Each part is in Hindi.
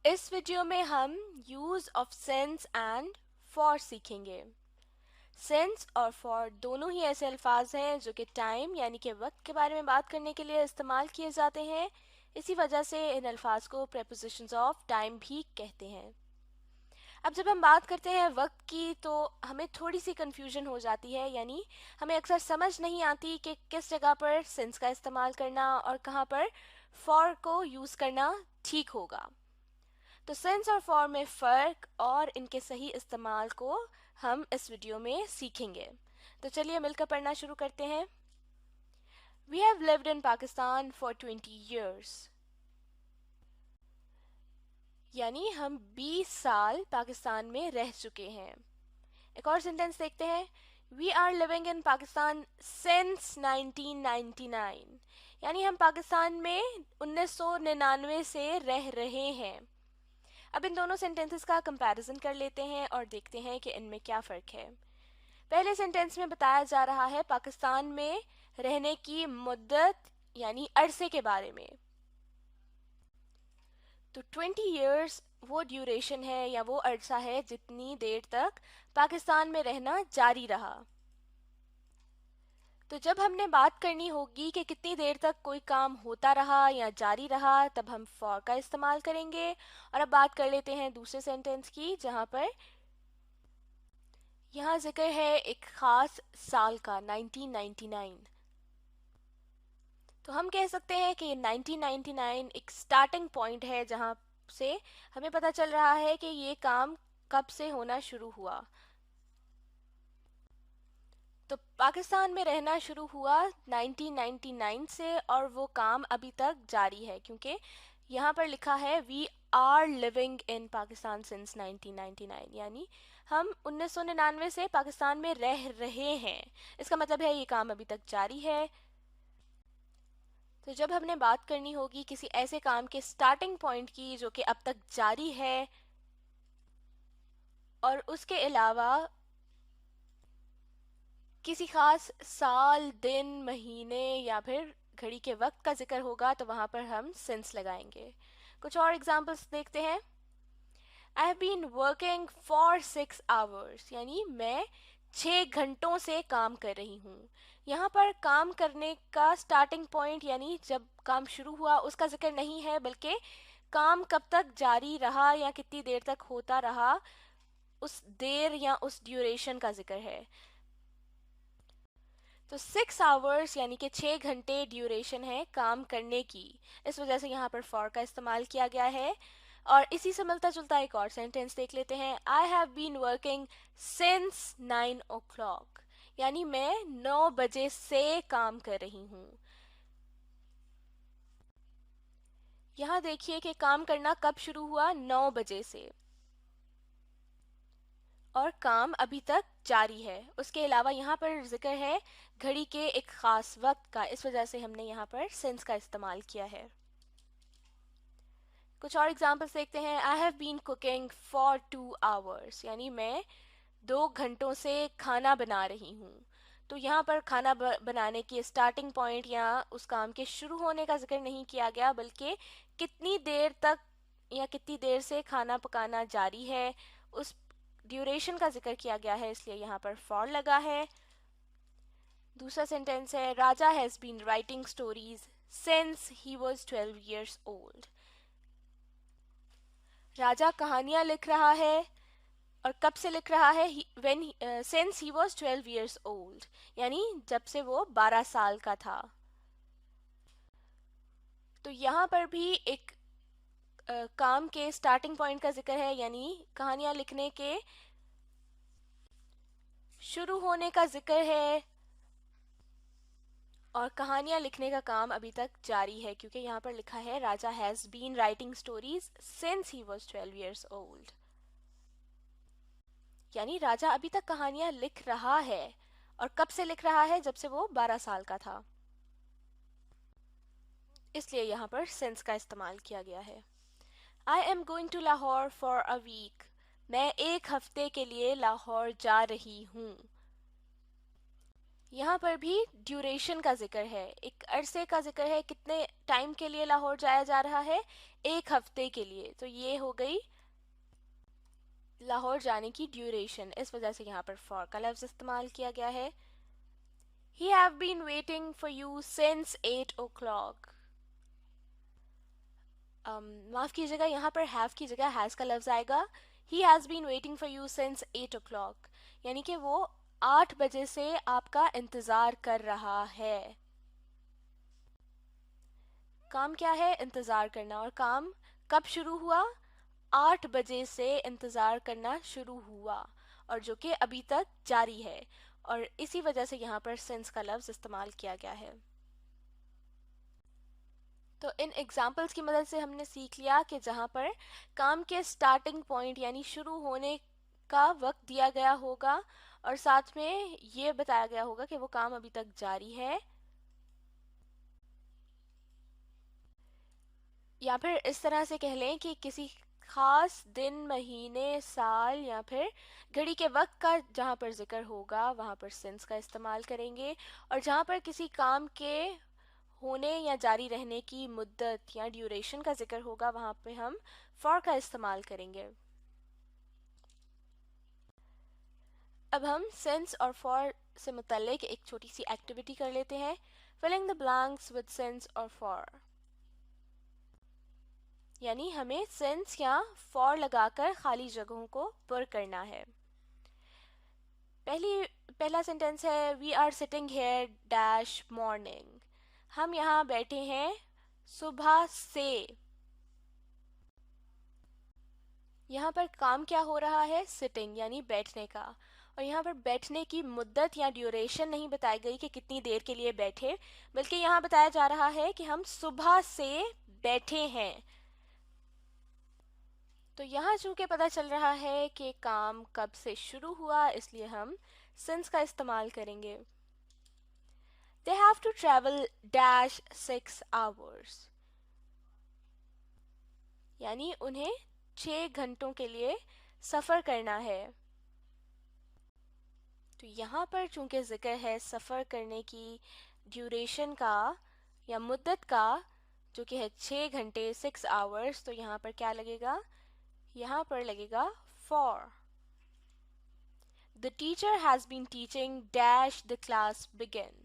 इस वीडियो में हम use of since and for सीखेंगे। सिंस और फॉर दोनों ही ऐसे अल्फाज हैं जो कि टाइम यानी कि वक्त के बारे में बात करने के लिए इस्तेमाल किए जाते हैं। इसी वजह से इन अल्फाज को प्रेपोजिशंस ऑफ टाइम भी कहते हैं। अब जब हम बात करते हैं वक्त की तो हमें थोड़ी सी कंफ्यूजन हो जाती है, यानी हमें अक्सर समझ नहीं आती कि किस जगह पर सिंस का इस्तेमाल करना और कहाँ पर फॉर को यूज़ करना ठीक होगा। तो सेंस और फॉर्म में फ़र्क और इनके सही इस्तेमाल को हम इस वीडियो में सीखेंगे। तो चलिए मिलकर पढ़ना शुरू करते हैं। We have lived in Pakistan for 20 years। यानी हम 20 साल पाकिस्तान में रह चुके हैं। एक और सेंटेंस देखते हैं। We are living in Pakistan since 1999। यानी हम पाकिस्तान में 1999 से रह रहे हैं। अब इन दोनों सेंटेंसेस का कंपैरिजन कर लेते हैं और देखते हैं कि इनमें क्या फ़र्क है। पहले सेंटेंस में बताया जा रहा है पाकिस्तान में रहने की मुद्दत यानी अरसे के बारे में। तो 20 इयर्स वो ड्यूरेशन है या वो अरसा है जितनी देर तक पाकिस्तान में रहना जारी रहा। तो जब हमने बात करनी होगी कि कितनी देर तक कोई काम होता रहा या जारी रहा, तब हम फॉर का इस्तेमाल करेंगे। और अब बात कर लेते हैं दूसरे सेंटेंस की, जहां पर यहाँ जिक्र है एक खास साल का 1999। तो हम कह सकते हैं कि 1999 एक स्टार्टिंग पॉइंट है जहाँ से हमें पता चल रहा है कि ये काम कब से होना शुरू हुआ। तो पाकिस्तान में रहना शुरू हुआ 1999 से और वो काम अभी तक जारी है, क्योंकि यहाँ पर लिखा है we are living in Pakistan since 1999, यानी हम 1999 से पाकिस्तान में रह रहे हैं। इसका मतलब है ये काम अभी तक जारी है। तो जब हमने बात करनी होगी किसी ऐसे काम के स्टार्टिंग पॉइंट की जो कि अब तक जारी है और उसके अलावा किसी खास साल, दिन, महीने या फिर घड़ी के वक्त का जिक्र होगा, तो वहां पर हम सिंस लगाएंगे। कुछ और एग्जांपल्स देखते हैं। I have been working for 6 hours, यानी मैं 6 घंटों से काम कर रही हूँ। यहाँ पर काम करने का स्टार्टिंग पॉइंट यानी जब काम शुरू हुआ उसका जिक्र नहीं है, बल्कि काम कब तक जारी रहा या कितनी देर तक होता रहा उस देर या उस ड्यूरेशन का जिक्र है। तो 6 आवर्स यानी कि 6 घंटे ड्यूरेशन है काम करने की। इस वजह से यहाँ पर फॉर का इस्तेमाल किया गया है। और इसी से मिलता जुलता एक और सेंटेंस देख लेते हैं। I have been working since 9 o'clock, यानी मैं 9 बजे से काम कर रही हूँ। यहाँ देखिए कि काम करना कब शुरू हुआ, 9 बजे से, और काम अभी तक जारी है। उसके अलावा यहाँ पर जिक्र है घड़ी के एक खास वक्त का, इस वजह से हमने यहाँ पर सिंस का इस्तेमाल किया है। कुछ और एग्जांपल्स देखते हैं। I have been cooking for 2 hours, यानी मैं 2 घंटों से खाना बना रही हूँ। तो यहाँ पर खाना बनाने की स्टार्टिंग पॉइंट या उस काम के शुरू होने का जिक्र नहीं किया गया, बल्कि कितनी देर तक या कितनी देर से खाना पकाना जारी है उस ड्यूरेशन का जिक्र किया गया है, इसलिए यहाँ पर फॉर लगा है। दूसरा सेंटेंस है Raja has been writing stories since he was 12 years old। Raja कहानियां लिख रहा है और कब से लिख रहा है, when since he was 12 years old, यानी जब से वो 12 साल का था। तो यहाँ पर भी एक काम के स्टार्टिंग पॉइंट का जिक्र है, यानी कहानियां लिखने के शुरू होने का जिक्र है और कहानियां लिखने का काम अभी तक जारी है, क्योंकि यहाँ पर लिखा है Raja has been writing stories since he was 12 years old, यानी राजा अभी तक कहानियां लिख रहा है। और कब से लिख रहा है, जब से वो 12 साल का था, इसलिए यहाँ पर सिंस का इस्तेमाल किया गया है। I am going to Lahore for a week, मैं एक हफ्ते के लिए लाहौर जा रही हूँ। यहाँ पर भी ड्यूरेशन का जिक्र है, एक अरसे का जिक्र है, कितने टाइम के लिए लाहौर जाया जा रहा है, 1 हफ्ते के लिए। तो ये हो गई लाहौर जाने की ड्यूरेशन, इस वजह से यहाँ पर फॉर का लफ्ज इस्तेमाल किया गया है। He have been waiting for you since 8 o'clock. माफ कीजिएगा, यहाँ पर हैव की जगह हैज का लफ्ज आएगा। He has been waiting for you since 8 o'clock, यानी कि वो 8 बजे से आपका इंतजार कर रहा है। काम क्या है? इंतजार करना। और काम कब शुरू हुआ? 8 बजे से इंतजार करना शुरू हुआ, और जो कि अभी तक जारी है, और इसी वजह से यहाँ पर सिंस का लफ्ज इस्तेमाल किया गया है। तो इन एग्जाम्पल्स की मदद से हमने सीख लिया कि जहाँ पर काम के स्टार्टिंग पॉइंट यानी शुरू होने का वक्त दिया गया होगा, और साथ में ये बताया गया होगा कि वो काम अभी तक जारी है, या फिर इस तरह से कह लें कि किसी खास दिन, महीने, साल या फिर घड़ी के वक्त का जहाँ पर जिक्र होगा वहाँ पर सिंस का इस्तेमाल करेंगे, और जहाँ पर किसी काम के होने या जारी रहने की मुद्दत या ड्यूरेशन का जिक्र होगा वहाँ पे हम फॉर का इस्तेमाल करेंगे। अब हम सिंस और फॉर से मुतल्लिक एक छोटी सी एक्टिविटी कर लेते हैं, filling the blanks with since और फॉर। यानी हमें सिंस या फॉर लगाकर खाली जगहों को पुर करना है। पहला सेंटेंस है, we are sitting here dash morning. हम यहाँ बैठे हैं सुबह से। यहाँ पर काम क्या हो रहा है? सिटिंग यानी बैठने का। और यहाँ पर बैठने की मुद्दत या ड्यूरेशन नहीं बताई गई कि कितनी देर के लिए बैठे, बल्कि यहाँ बताया जा रहा है कि हम सुबह से बैठे हैं। तो यहाँ चूंकि पता चल रहा है कि काम कब से शुरू हुआ, इसलिए हम सिंस का इस्तेमाल करेंगे। They have to travel dash 6 hours, यानी उन्हें 6 घंटों के लिए सफ़र करना है। तो यहाँ पर चूंकि जिक्र है सफ़र करने की ड्यूरेशन का या मुद्दत का, जो कि है 6 घंटे, 6 hours, तो यहाँ पर क्या लगेगा? यहाँ पर लगेगा for. The teacher has been teaching dash the class begin,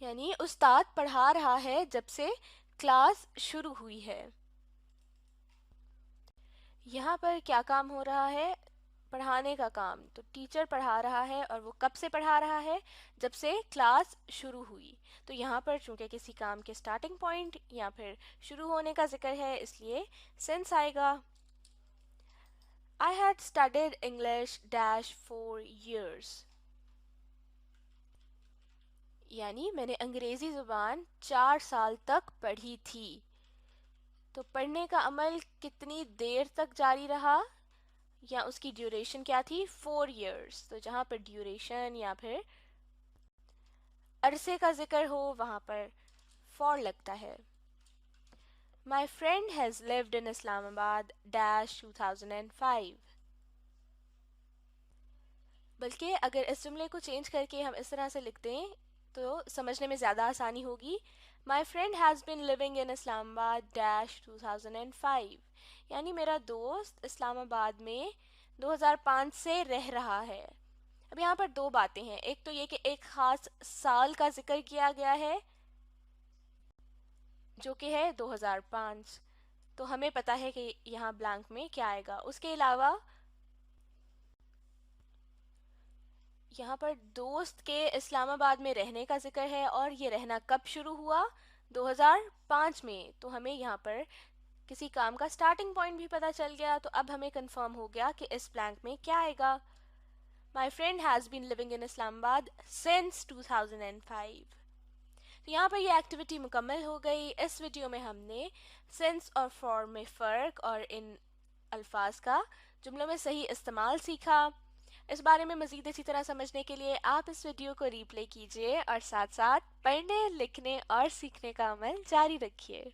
यानी उस्ताद पढ़ा रहा है जब से क्लास शुरू हुई है। यहाँ पर क्या काम हो रहा है? पढ़ाने का काम। तो टीचर पढ़ा रहा है, और वो कब से पढ़ा रहा है? जब से क्लास शुरू हुई। तो यहाँ पर चूंकि किसी काम के स्टार्टिंग पॉइंट या फिर शुरू होने का जिक्र है, इसलिए सिंस आएगा। I had studied English dash for years, यानी मैंने अंग्रेजी जुबान 4 साल तक पढ़ी थी। तो पढ़ने का अमल कितनी देर तक जारी रहा, या उसकी ड्यूरेशन क्या थी? 4 years। तो जहाँ पर ड्यूरेशन या फिर अरसे का जिक्र हो वहाँ पर फॉर लगता है। My friend has lived in Islamabad dash 2005, बल्कि अगर इस जुमले को चेंज करके हम इस तरह से लिख दें तो समझने में ज़्यादा आसानी होगी। My friend has been living in Islamabad dash 2005, यानी मेरा दोस्त इस्लामाबाद में 2005 से रह रहा है। अब यहाँ पर दो बातें हैं, एक तो ये कि एक खास साल का जिक्र किया गया है जो कि है 2005, तो हमें पता है कि यहाँ ब्लैंक में क्या आएगा। उसके अलावा यहाँ पर दोस्त के इस्लामाबाद में रहने का जिक्र है, और ये रहना कब शुरू हुआ? 2005 में। तो हमें यहाँ पर किसी काम का स्टार्टिंग पॉइंट भी पता चल गया। तो अब हमें कंफर्म हो गया कि इस ब्लैंक में क्या आएगा। My friend has been living in Islamabad since 2005। तो यहाँ पर ये एक्टिविटी मुकम्मल हो गई। इस वीडियो में हमने सिंस और फॉर में फ़र्क और इन अल्फाज का जुमलों में सही इस्तेमाल सीखा। इस बारे में मज़ीद इसी तरह समझने के लिए आप इस वीडियो को रीप्ले कीजिए और साथ साथ पढ़ने, लिखने और सीखने का अमल जारी रखिए।